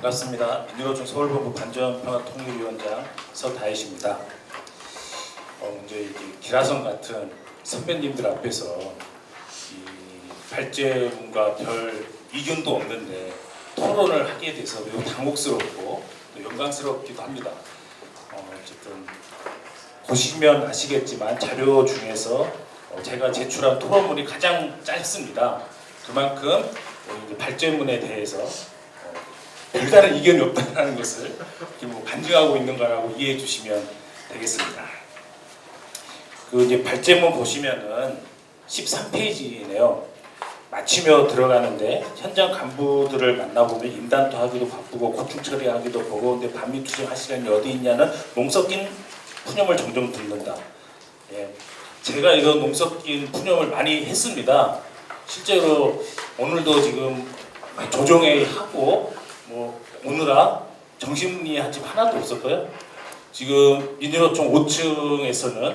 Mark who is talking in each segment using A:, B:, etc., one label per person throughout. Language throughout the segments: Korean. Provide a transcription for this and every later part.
A: 반갑습니다. 민주노총 서울본부 반전평화통일위원장 서다혜시입니다. 이제 기라성 같은 선배님들 앞에서 이 발제문과 별 이견도 없는데 토론을 하게 돼서 매우 당혹스럽고 또 영광스럽기도 합니다. 어쨌든 보시면 아시겠지만 자료 중에서 제가 제출한 토론문이 가장 짧습니다. 그만큼 발제문에 대해서 별다른 이견이 없다는 것을 간증하고 있는 거라고 이해해 주시면 되겠습니다. 이제 발제문 보시면은 13페이지네요. 마치며 들어가는데 현장 간부들을 만나보면 인단도 하기도 바쁘고 고충 처리하기도 버거운데 반미 투쟁할 시간이 어디 있냐는 몽 섞인 푸념을 종종 듣는다. 예, 제가 이런 몽 섞인 푸념을 많이 했습니다. 실제로 오늘도 지금 조정회의 하고 오느라 정신문의 집 하나도 없었고요. 지금 민주노총 5층에서는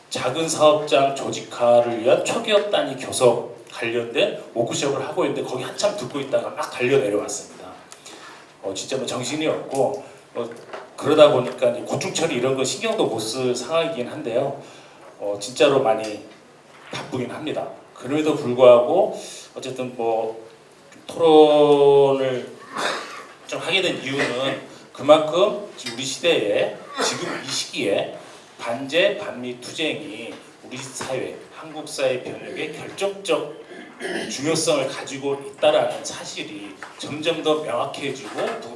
A: 작은 사업장 조직화를 위한 초기업 단위 교섭 관련된 워크숍을 하고 있는데 거기 한참 듣고 있다가 막 달려 내려왔습니다. 진짜 정신이 없고 그러다 보니까 고충 처리 이런 거 신경도 못 쓸 상황이긴 한데요. 진짜로 많이 바쁘긴 합니다. 그럼에도 불구하고 어쨌든 토론을 좀 하게 된 이유는 그만큼 우리 시대에 지금 이 시기에 반제 반미 투쟁이 우리 사회, 한국 사회 변혁에 결정적 중요성을 가지고 있다라는 사실이 점점 더 명확해지고 더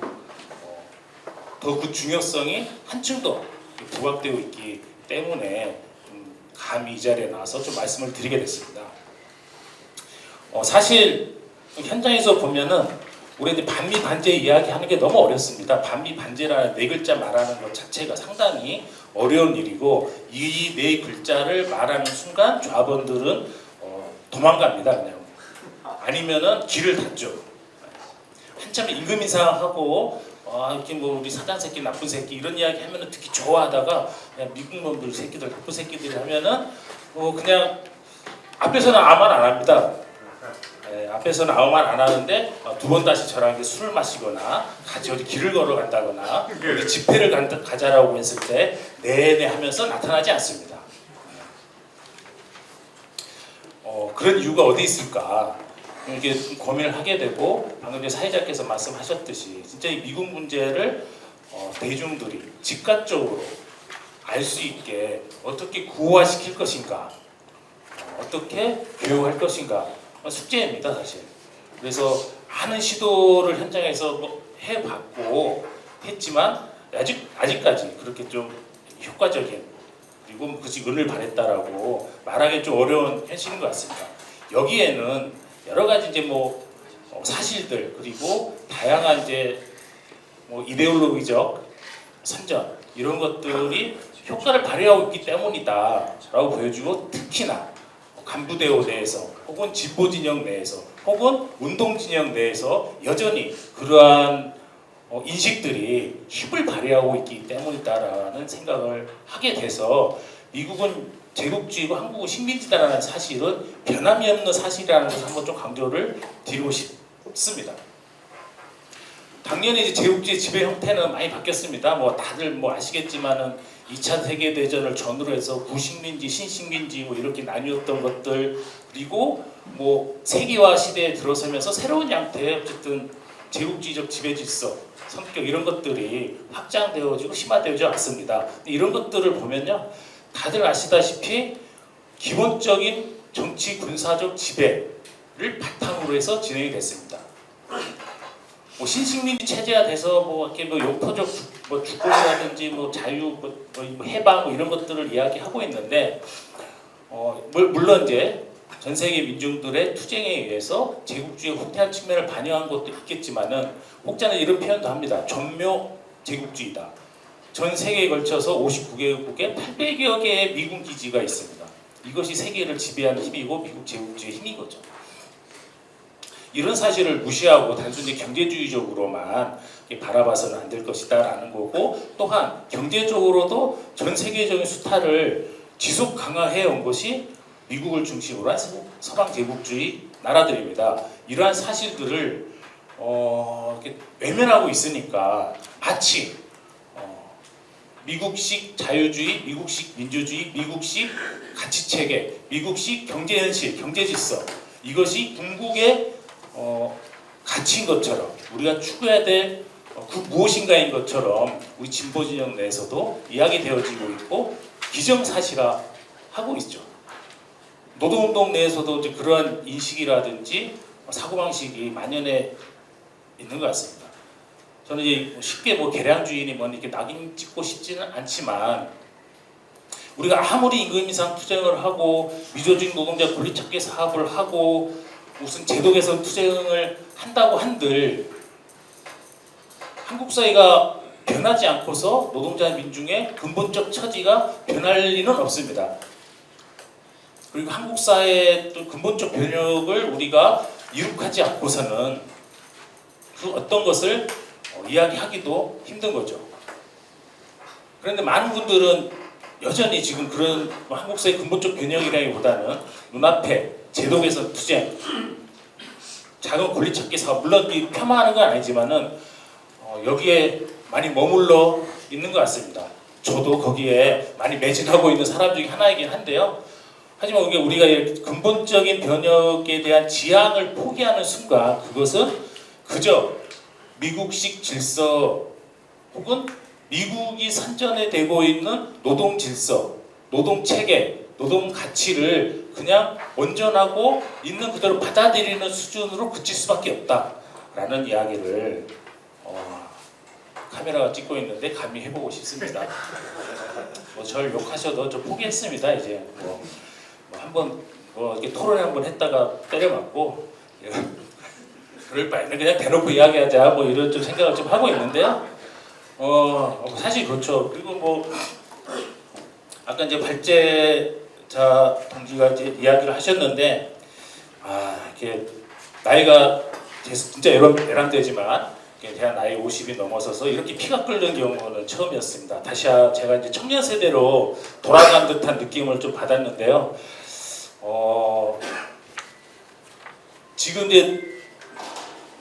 A: 그 중요성이 한층 더 부각되고 있기 때문에 감히 이 자리에 나와서 좀 말씀을 드리게 됐습니다. 사실 현장에서 보면은 우리 이제 반미 반제 이야기하는 게 너무 어렵습니다. 반미 반제라는 네 글자 말하는 것 자체가 상당히 어려운 일이고 이 네 글자를 말하는 순간 좌번들은 도망갑니다. 그냥 아니면은 길을 닫죠. 한참 임금 인상하고 이렇게 우리 사장 새끼 나쁜 새끼 이런 이야기 하면은 듣기 좋아하다가 그냥 미국 놈들 새끼들 나쁜 새끼들이 하면은 그냥 앞에서는 아무 말 안 합니다. 앞에서는 아무 말 안 하는데 두 번 다시 저랑 술을 마시거나 같이 어디 길을 걸어간다거나 어디 집회를 가자라고 했을 때 네네 하면서 나타나지 않습니다. 그런 이유가 어디 있을까 이렇게 고민을 하게 되고 방금 사회자께서 말씀하셨듯이 진짜 이 미국 문제를 대중들이 즉각적으로 알 수 있게 어떻게 구호화시킬 것인가 어떻게 교육할 것인가 숙제입니다 사실. 그래서 많은 시도를 현장에서 해봤고 했지만 아직까지 그렇게 좀 효과적인 그리고 그것이 은을 바랬다라고 말하기 좀 어려운 현실인 것 같습니다. 여기에는 여러 가지 이제 사실들 그리고 다양한 이제 이데올로기적 선전 이런 것들이 효과를 발휘하고 있기 때문이다라고 보여주고 특히나 간부대오 내에서 혹은 진보진영 내에서 혹은 운동진영 내에서 여전히 그러한 인식들이 힘을 발휘하고 있기 때문이다라는 생각을 하게 돼서 미국은 제국주의고 한국은 식민지다라는 사실은 변함이 없는 사실이라는 것을 한번 좀 강조를 드리고 싶습니다. 당연히 이제 제국주의 지배 형태는 많이 바뀌었습니다. 다들 아시겠지만은 2차 세계대전을 전후로 해서 구식민지, 신식민지 이렇게 나뉘었던 것들 그리고 세계화 시대에 들어서면서 새로운 양태의 어쨌든 제국주의적 지배질서, 성격 이런 것들이 확장되어지고 심화되어져 왔습니다. 이런 것들을 보면요, 다들 아시다시피 기본적인 정치 군사적 지배를 바탕으로 해서 진행이 됐습니다. 신식민지 체제가 돼서 이렇게 영토적 주권이라든지 자유 해방 이런 것들을 이야기하고 있는데 물론 이제 전 세계 민중들의 투쟁에 의해서 제국주의 후퇴한 측면을 반영한 것도 있겠지만은 혹자는 이런 표현도 합니다. 전묘 제국주의다. 전 세계에 걸쳐서 59개국에 800여 개의 미군 기지가 있습니다. 이것이 세계를 지배하는 힘이고 미국 제국주의 힘인 거죠. 이런 사실을 무시하고 단순히 경제주의적으로만 바라봐서는 안 될 것이다 라는 거고 또한 경제적으로도 전 세계적인 수탈을 지속 강화해 온 것이 미국을 중심으로 한 서방 제국주의 나라들입니다. 이러한 사실들을 이렇게 외면하고 있으니까 마치 미국식 자유주의, 미국식 민주주의, 미국식 가치체계, 미국식 경제현실, 경제질서 이것이 궁극의 가치인 것처럼 우리가 추구해야 될 그 무엇인가인 것처럼 우리 진보 진영 내에서도 이야기되어지고 있고 기정사실화하고 있죠. 노동운동 내에서도 이제 그러한 인식이라든지 사고방식이 만연해 있는 것 같습니다. 저는 이제 쉽게 계량주의니 이렇게 낙인 찍고 싶지는 않지만 우리가 아무리 임금 인상 투쟁을 하고 미조직 노동자 권리찾기 사업을 하고 무슨 제도 개선 투쟁을 한다고 한들 한국 사회가 변하지 않고서 노동자 민중의 근본적 처지가 변할 리는 없습니다. 그리고 한국 사회의 또 근본적 변혁을 우리가 이룩하지 않고서는 그 어떤 것을 이야기하기도 힘든 거죠. 그런데 많은 분들은 여전히 지금 그런 한국 사회 근본적 변혁이라기보다는 눈앞에 제도 개선 투쟁, 작은 권리찾기 사업, 물론 이 폄하하는 건 아니지만은 여기에 많이 머물러 있는 것 같습니다. 저도 거기에 많이 매진하고 있는 사람 중에 하나이긴 한데요. 하지만 우리가 근본적인 변혁에 대한 지향을 포기하는 순간 그것은 그저 미국식 질서 혹은 미국이 선전에 되고 있는 노동 질서, 노동 체계, 노동 가치를 그냥 온전하고 있는 그대로 받아들이는 수준으로 그칠 수밖에 없다라는 이야기를 카메라가 찍고 있는데 감히 해보고 싶습니다. 절 욕하셔도 저 포기했습니다. 이제 한번 이렇게 토론회 한번 했다가 때려맞고 그럴 바에는 그냥 대놓고 이야기하자 이런 좀 생각을 좀 하고 있는데요. 사실 그렇죠. 그리고 아까 이제 발제자 동지가 이제 이야기를 하셨는데 이렇게 나이가 진짜 애람되지만 제가 나이 50이 넘어서서 이렇게 피가 끓는 경우는 처음이었습니다. 다시 제가 이제 청년 세대로 돌아간 듯한 느낌을 좀 받았는데요. 지금 이제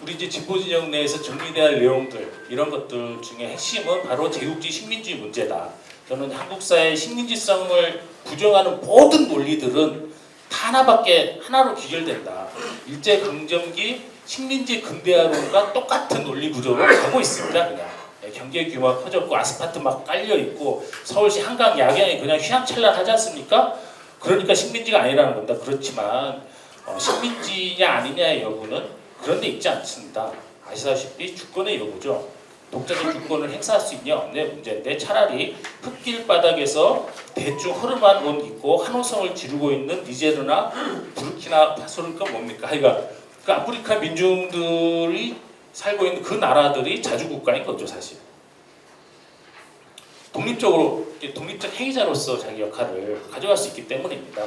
A: 우리 이제 진보 진영 내에서 정리될 내용들 이런 것들 중에 핵심은 바로 제국주의 식민주의 문제다. 저는 한국 사회의 식민지성을 부정하는 모든 논리들은 다 하나로 귀결된다. 일제강점기 식민지 근대화론과 똑같은 논리 구조로 가고 있습니다. 그냥 경제 규모가 커졌고 아스팔트 막 깔려 있고 서울시 한강 야경이 그냥 휘황찬란하지 않습니까? 그러니까 식민지가 아니라는 겁니다. 그렇지만 식민지냐 아니냐의 여부는 그런 데 있지 않습니다. 아시다시피 주권의 여부죠. 독자적 주권을 행사할 수 있냐 없냐의 문제인데 차라리 흙길 바닥에서 대충 허름한 옷 입고 한호성을 지르고 있는 니제르나 부르키나파소는 뭡니까? 그 아프리카 민중들이 살고 있는 그 나라들이 자주국가인 거죠, 사실. 독립적 행위자로서 자기 역할을 가져갈 수 있기 때문입니다.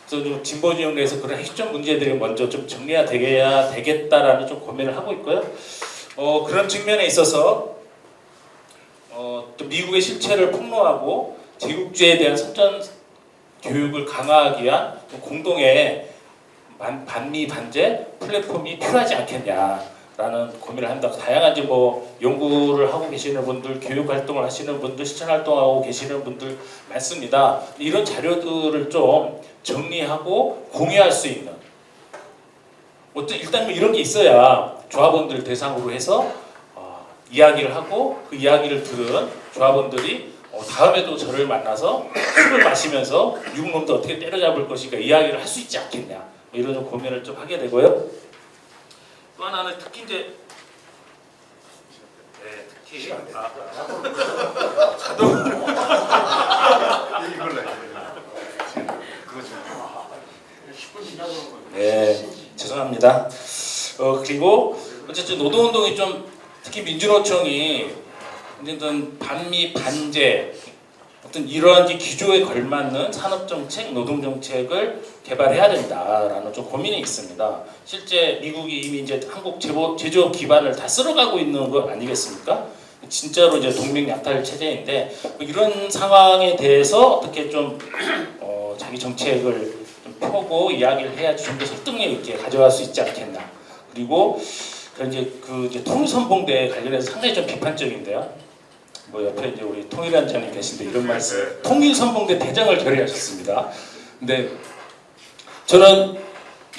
A: 그래서 좀 진보 진영 내에서 그런 핵심 문제들이 먼저 좀 정리가 되겠다라는 좀 고민을 하고 있고요. 그런 측면에 있어서 또 미국의 실체를 폭로하고 제국주의에 대한 선전 교육을 강화하기 위한 공동의 반미 반제 플랫폼이 필요하지 않겠냐라는 고민을 한다. 다양한 이제 연구를 하고 계시는 분들, 교육 활동을 하시는 분들, 실천 활동하고 계시는 분들 많습니다. 이런 자료들을 좀 정리하고 공유할 수 있는 일단 이런 게 있어야 조합원들 대상으로 해서 이야기를 하고 그 이야기를 들은 조합원들이 다음에도 저를 만나서 술을 마시면서 미국놈도 어떻게 때려잡을 것인가 이야기를 할 수 있지 않겠냐 이런 좀 고민을 좀 하게 되고요. 또 하나는 특히 이제 죄송합니다. 그리고 어쨌든 노동운동이 좀 특히 민주노총이 어쨌든 반미 반제 어떤 이러한 기조에 걸맞는 산업정책, 노동정책을 개발해야 된다라는 좀 고민이 있습니다. 실제 미국이 이미 이제 한국 제조업 기반을 다 쓸어가고 있는 거 아니겠습니까? 진짜로 이제 동맹 약탈 체제인데 이런 상황에 대해서 어떻게 좀 자기 정책을 좀 펴고 이야기를 해야지 좀 더 설득력 있게 가져갈 수 있지 않겠나. 그리고 이제 통일선봉대 관련해서 상당히 좀 비판적인데요. 뭐 옆에 이제 우리 통일위원장님 계신데 이런 말씀, 통일선봉대 대장을 결의하셨습니다. 근데 저는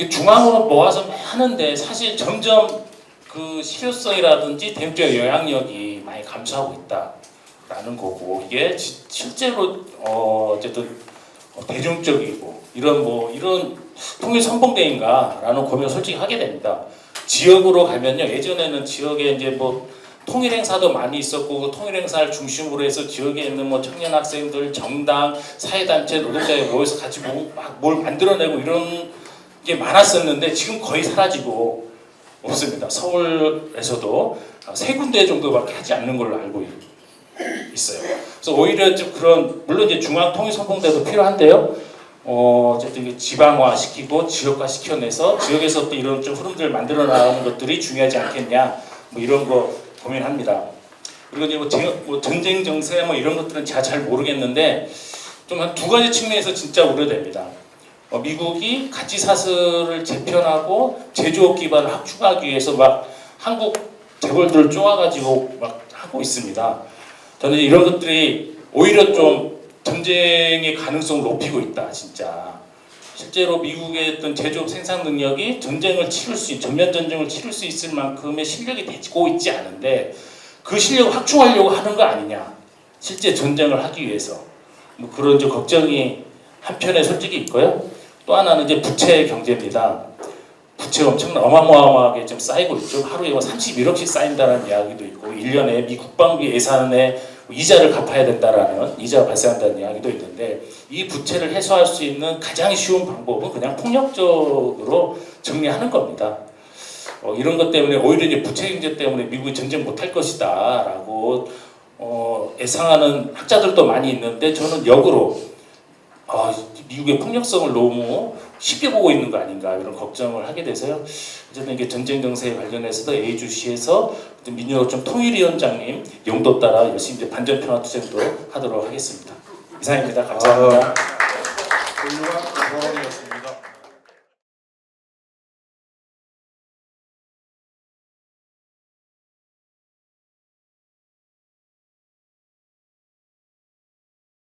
A: 중앙으로 모아서 하는데 사실 점점 그 실효성이라든지 대응적 영향력이 많이 감소하고 있다라는 거고, 이게 실제로 어쨌든 대중적이고 이런 통일선봉대인가라는 고민을 솔직히 하게 됩니다. 지역으로 가면요, 예전에는 지역에 이제 뭐 통일 행사도 많이 있었고, 그 통일 행사를 중심으로 해서 지역에 있는 뭐 청년 학생들, 정당, 사회단체, 노동자에 모여서 같이 뭘 만들어내고 이런 게 많았었는데 지금 거의 사라지고 없습니다. 서울에서도 3군데 정도밖에 하지 않는 걸로 알고 있어요. 그래서 오히려 좀 그런, 물론 이제 중앙통일선봉대도 필요한데요. 어쨌든 지방화 시키고 지역화 시켜내서 지역에서 또 이런 좀 흐름들을 만들어 나가는 것들이 중요하지 않겠냐, 뭐 이런 거 고민합니다. 그리고 이제 뭐 전쟁 정세 뭐 이런 것들은 제가 잘 모르겠는데 좀 한 2가지 측면에서 진짜 우려됩니다. 미국이 가치 사슬을 재편하고 제조업 기반을 확충하기 위해서 막 한국 재벌들을 쪼아가지고 막 하고 있습니다. 저는 이런 것들이 오히려 좀 전쟁의 가능성을 높이고 있다, 진짜. 실제로 미국의 어떤 제조업 생산 능력이 전면 전쟁을 치를 수 있을 만큼의 실력이 되고 있지 않은데 그 실력을 확충하려고 하는 거 아니냐, 실제 전쟁을 하기 위해서. 뭐 그런 좀 걱정이 한편에 솔직히 있고요. 또 하나는 이제 부채 경제입니다. 부채가 엄청나 어마어마하게 좀 쌓이고 있죠. 하루에 31억씩 쌓인다는 이야기도 있고, 1년에 미 국방비 예산에 이자를 갚아야 된다라는, 이자가 발생한다는 이야기도 있는데, 이 부채를 해소할 수 있는 가장 쉬운 방법은 그냥 폭력적으로 정리하는 겁니다. 이런 것 때문에 오히려 이제 부채 경제 때문에 미국이 전쟁 못할 것이다라고 예상하는 학자들도 많이 있는데, 저는 역으로 미국의 폭력성을 너무 쉽게 보고 있는 거 아닌가, 이런 걱정을 하게 돼서요. 어쨌든 이게 전쟁 정세에 관련해서도 A주시에서 민주노총 통일위원장님 용도 따라 열심히 이제 반전 평화 투쟁도 하도록 하겠습니다. 이상입니다. 감사합니다.
B: 훌륭한 발언이었습니다.